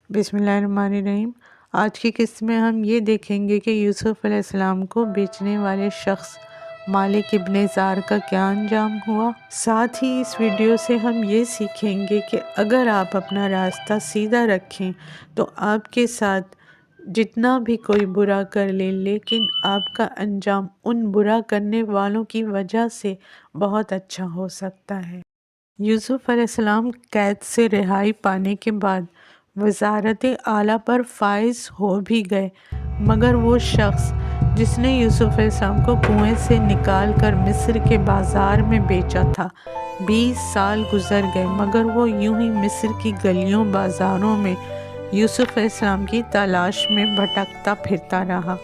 بسم اللہ الرحمن الرحیم۔ آج کی قسط میں ہم یہ دیکھیں گے کہ یوسف علیہ السلام کو بیچنے والے شخص مالک ابن زار کا کیا انجام ہوا۔ ساتھ ہی اس ویڈیو سے ہم یہ سیکھیں گے کہ اگر آپ اپنا راستہ سیدھا رکھیں تو آپ کے ساتھ جتنا بھی کوئی برا کر لے لیکن آپ کا انجام ان برا کرنے والوں کی وجہ سے بہت اچھا ہو سکتا ہے۔ یوسف علیہ السلام قید سے رہائی پانے کے بعد وزارت اعلیٰ پر فائز ہو بھی گئے، مگر وہ شخص جس نے یوسف علیہ السلام کو کنویں سے نکال کر مصر کے بازار میں بیچا تھا، 20 سال گزر گئے مگر وہ یوں ہی مصر کی گلیوں بازاروں میں یوسف علیہ السلام کی تلاش میں بھٹکتا پھرتا رہا۔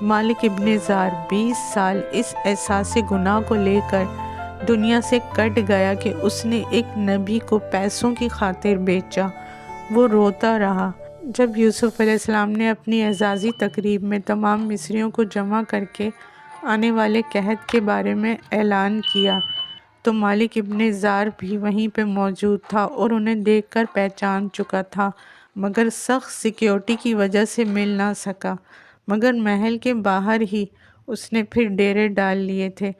مالک ابن زار 20 سال اس احساس گناہ کو لے کر دنیا سے کٹ گیا کہ اس نے ایک نبی کو پیسوں کی خاطر بیچا۔ وہ روتا رہا۔ جب یوسف علیہ السلام نے اپنی اعزازی تقریب میں تمام مصریوں کو جمع کر کے آنے والے قحط کے بارے میں اعلان کیا تو مالک ابن زار بھی وہیں پہ موجود تھا اور انہیں دیکھ کر پہچان چکا تھا، مگر سخت سیکیورٹی کی وجہ سے مل نہ سکا۔ مگر محل کے باہر ہی اس نے پھر ڈیرے ڈال لیے تھے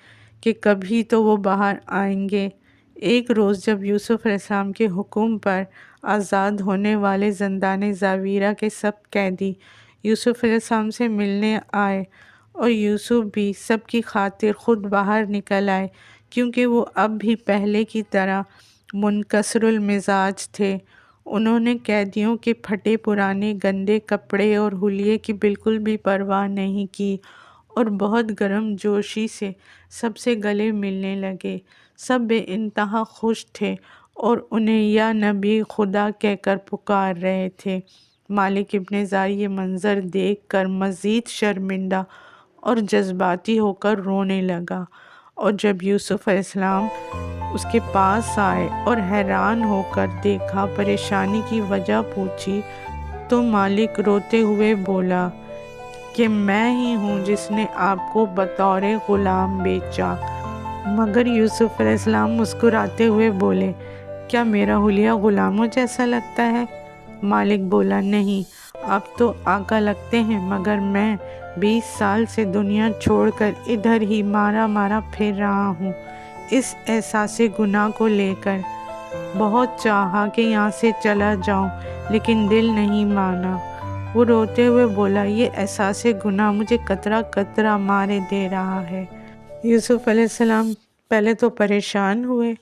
کہ کبھی تو وہ باہر آئیں گے۔ ایک روز جب یوسف علیہ السلام کے حکم پر آزاد ہونے والے زندان زاویرہ کے سب قیدی یوسف علیہ السلام سے ملنے آئے اور یوسف بھی سب کی خاطر خود باہر نکل آئے، کیونکہ وہ اب بھی پہلے کی طرح منکسر المزاج تھے۔ انہوں نے قیدیوں کے پھٹے پرانے گندے کپڑے اور حلیے کی بالکل بھی پرواہ نہیں کی اور بہت گرم جوشی سے سب سے گلے ملنے لگے۔ سب بے انتہا خوش تھے اور انہیں یا نبی خدا کہہ کر پکار رہے تھے۔ مالک ابن زار یہ منظر دیکھ کر مزید شرمندہ اور جذباتی ہو کر رونے لگا، اور جب یوسف علیہ السلام اس کے پاس آئے اور حیران ہو کر دیکھا، پریشانی کی وجہ پوچھی، تو مالک روتے ہوئے بولا کہ میں ہی ہوں جس نے آپ کو بطور غلام بیچا۔ مگر یوسف علیہ السلام مسکراتے ہوئے بولے، کیا میرا حلیہ غلاموں جیسا لگتا ہے؟ مالک بولا، نہیں، آپ تو آقا لگتے ہیں، مگر میں 20 سال سے دنیا چھوڑ کر ادھر ہی مارا مارا پھر رہا ہوں اس احساس گناہ کو لے کر۔ بہت چاہا کہ یہاں سے چلا جاؤں لیکن دل نہیں مانا۔ وہ روتے ہوئے بولا، یہ احساس گناہ مجھے قطرہ قطرہ مارے دے رہا ہے۔ یوسف علیہ السلام پہلے تو پریشان ہوئے،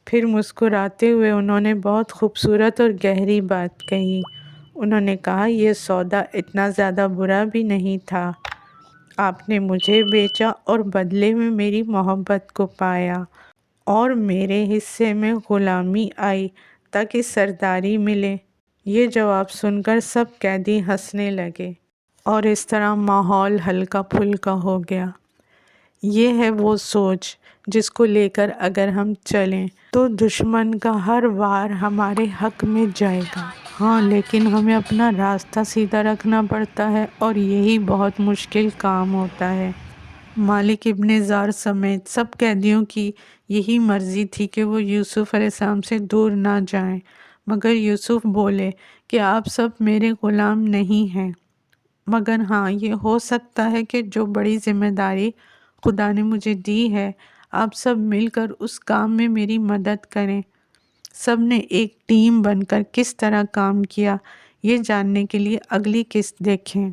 پھر مسکراتے ہوئے انہوں نے بہت خوبصورت اور گہری بات کہی۔ انہوں نے کہا، یہ سودا اتنا زیادہ برا بھی نہیں تھا۔ آپ نے مجھے بیچا اور بدلے میں میری محبت کو پایا، اور میرے حصے میں غلامی آئی تاکہ سرداری ملے۔ یہ جواب سن کر سب قیدی ہنسنے لگے اور اس طرح ماحول ہلکا پھلکا ہو گیا۔ یہ ہے وہ سوچ جس کو لے کر اگر ہم چلیں تو دشمن کا ہر وار ہمارے حق میں جائے گا۔ ہاں، لیکن ہمیں اپنا راستہ سیدھا رکھنا پڑتا ہے اور یہی بہت مشکل کام ہوتا ہے۔ مالک ابن زار سمیت سب قیدیوں کی یہی مرضی تھی کہ وہ یوسف علیہ السلام سے دور نہ جائیں، مگر یوسف بولے کہ آپ سب میرے غلام نہیں ہیں، مگر ہاں، یہ ہو سکتا ہے کہ جو بڑی ذمہ داری خدا نے مجھے دی ہے، آپ سب مل کر اس کام میں میری مدد کریں۔ سب نے ایک ٹیم بن کر کس طرح کام کیا، یہ جاننے کے لیے اگلی قسط دیکھیں۔